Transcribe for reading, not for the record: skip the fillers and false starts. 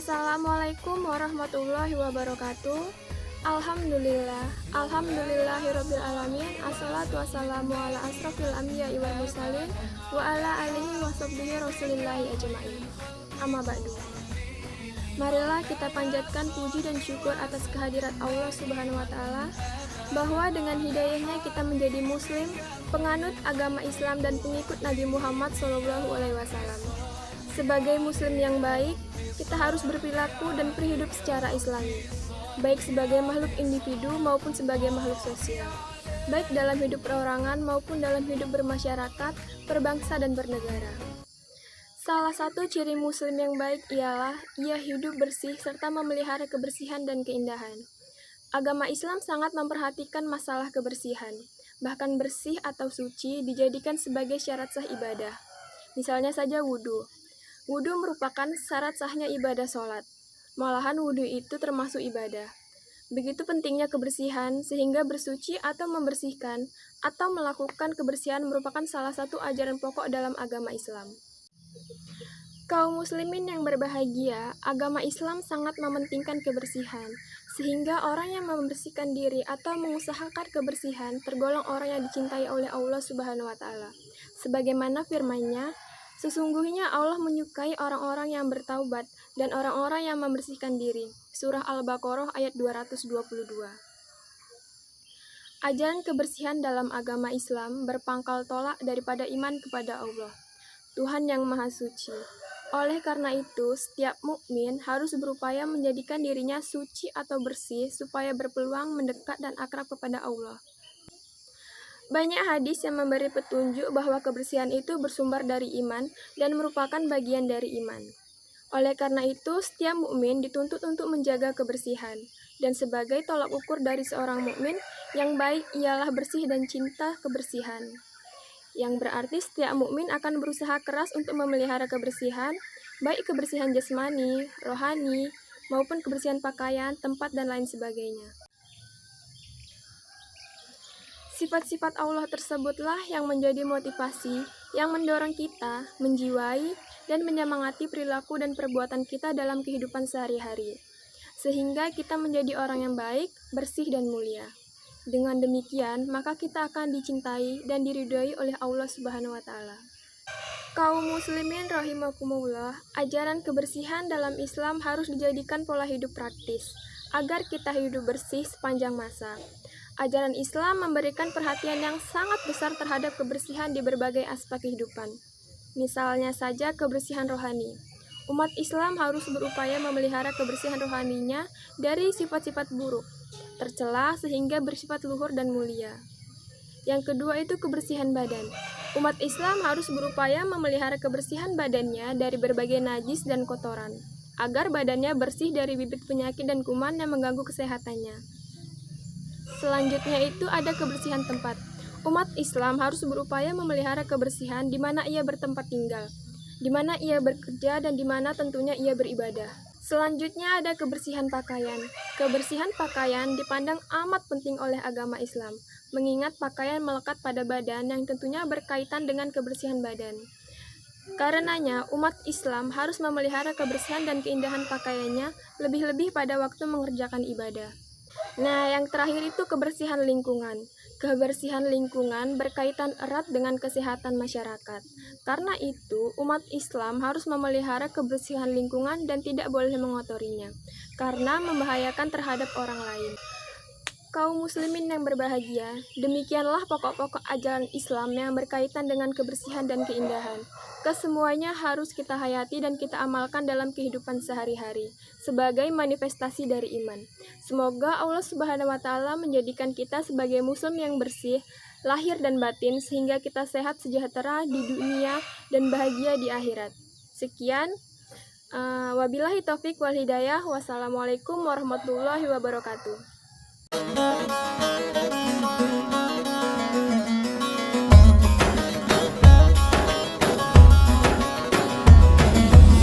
Assalamualaikum warahmatullahi wabarakatuh. Alhamdulillahirabbil alamin. Assalatu wassalamu ala asrofil anbiya'i wal mursalin wa ala alihi wa sahbihi rasulillahi ajmain. Amma ba'du. Marilah kita panjatkan puji dan syukur atas kehadirat Allah Subhanahu wa taala bahwa dengan hidayahnya kita menjadi muslim, penganut agama Islam dan pengikut Nabi Muhammad SAW. Sebagai muslim yang baik, kita harus berperilaku dan berhidup secara islami, baik sebagai makhluk individu maupun sebagai makhluk sosial, baik dalam hidup perorangan maupun dalam hidup bermasyarakat, berbangsa dan bernegara. Salah satu ciri muslim yang baik ialah ia hidup bersih serta memelihara kebersihan dan keindahan. Agama Islam sangat memperhatikan masalah kebersihan, bahkan bersih atau suci dijadikan sebagai syarat sah ibadah. Misalnya saja wudhu. Wudhu merupakan syarat sahnya ibadah sholat. Malahan wudhu itu termasuk ibadah. Begitu pentingnya kebersihan, sehingga bersuci atau membersihkan, atau melakukan kebersihan merupakan salah satu ajaran pokok dalam agama Islam. Kaum muslimin yang berbahagia, agama Islam sangat mementingkan kebersihan, sehingga orang yang membersihkan diri atau mengusahakan kebersihan tergolong orang yang dicintai oleh Allah Subhanahu wa taala. Sebagaimana firman-Nya, sesungguhnya Allah menyukai orang-orang yang bertaubat dan orang-orang yang membersihkan diri. Surah Al-Baqarah ayat 222. Ajaran kebersihan dalam agama Islam berpangkal tolak daripada iman kepada Allah, Tuhan yang Maha Suci. Oleh karena itu, setiap mukmin harus berupaya menjadikan dirinya suci atau bersih supaya berpeluang mendekat dan akrab kepada Allah. Banyak hadis yang memberi petunjuk bahwa kebersihan itu bersumber dari iman dan merupakan bagian dari iman. Oleh karena itu, setiap mukmin dituntut untuk menjaga kebersihan, dan sebagai tolak ukur dari seorang mukmin yang baik ialah bersih dan cinta kebersihan. Yang berarti setiap mukmin akan berusaha keras untuk memelihara kebersihan, baik kebersihan jasmani, rohani, maupun kebersihan pakaian, tempat, dan lain sebagainya. Sifat-sifat Allah tersebutlah yang menjadi motivasi, yang mendorong kita, menjiwai, dan menyemangati perilaku dan perbuatan kita dalam kehidupan sehari-hari, sehingga kita menjadi orang yang baik, bersih, dan mulia. Dengan demikian, maka kita akan dicintai dan diridhoi oleh Allah Subhanahu wa taala. Kaum muslimin rahimakumullah, ajaran kebersihan dalam Islam harus dijadikan pola hidup praktis, agar kita hidup bersih sepanjang masa. Ajaran Islam memberikan perhatian yang sangat besar terhadap kebersihan di berbagai aspek kehidupan. Misalnya saja kebersihan rohani. Umat Islam harus berupaya memelihara kebersihan rohaninya dari sifat-sifat buruk, tercela sehingga bersifat luhur dan mulia. Yang kedua itu kebersihan badan. Umat Islam harus berupaya memelihara kebersihan badannya dari berbagai najis dan kotoran, agar badannya bersih dari bibit penyakit dan kuman yang mengganggu kesehatannya. Selanjutnya itu ada kebersihan tempat. Umat Islam harus berupaya memelihara kebersihan di mana ia bertempat tinggal, di mana ia bekerja, dan di mana tentunya ia beribadah. Selanjutnya ada kebersihan pakaian. Kebersihan pakaian dipandang amat penting oleh agama Islam, mengingat pakaian melekat pada badan yang tentunya berkaitan dengan kebersihan badan. Karenanya, umat Islam harus memelihara kebersihan dan keindahan pakaiannya lebih-lebih pada waktu mengerjakan ibadah. Nah, yang terakhir itu kebersihan lingkungan. Kebersihan lingkungan berkaitan erat dengan kesehatan masyarakat. Karena itu, umat Islam harus memelihara kebersihan lingkungan dan tidak boleh mengotorinya, karena membahayakan terhadap orang lain. Kaum muslimin yang berbahagia, demikianlah pokok-pokok ajaran Islam yang berkaitan dengan kebersihan dan keindahan. Kesemuanya harus kita hayati dan kita amalkan dalam kehidupan sehari-hari sebagai manifestasi dari iman. Semoga Allah Subhanahu wa taala menjadikan kita sebagai muslim yang bersih lahir dan batin sehingga kita sehat sejahtera di dunia dan bahagia di akhirat. Sekian, wabillahi taufik wal hidayah. Wassalamualaikum warahmatullahi wabarakatuh.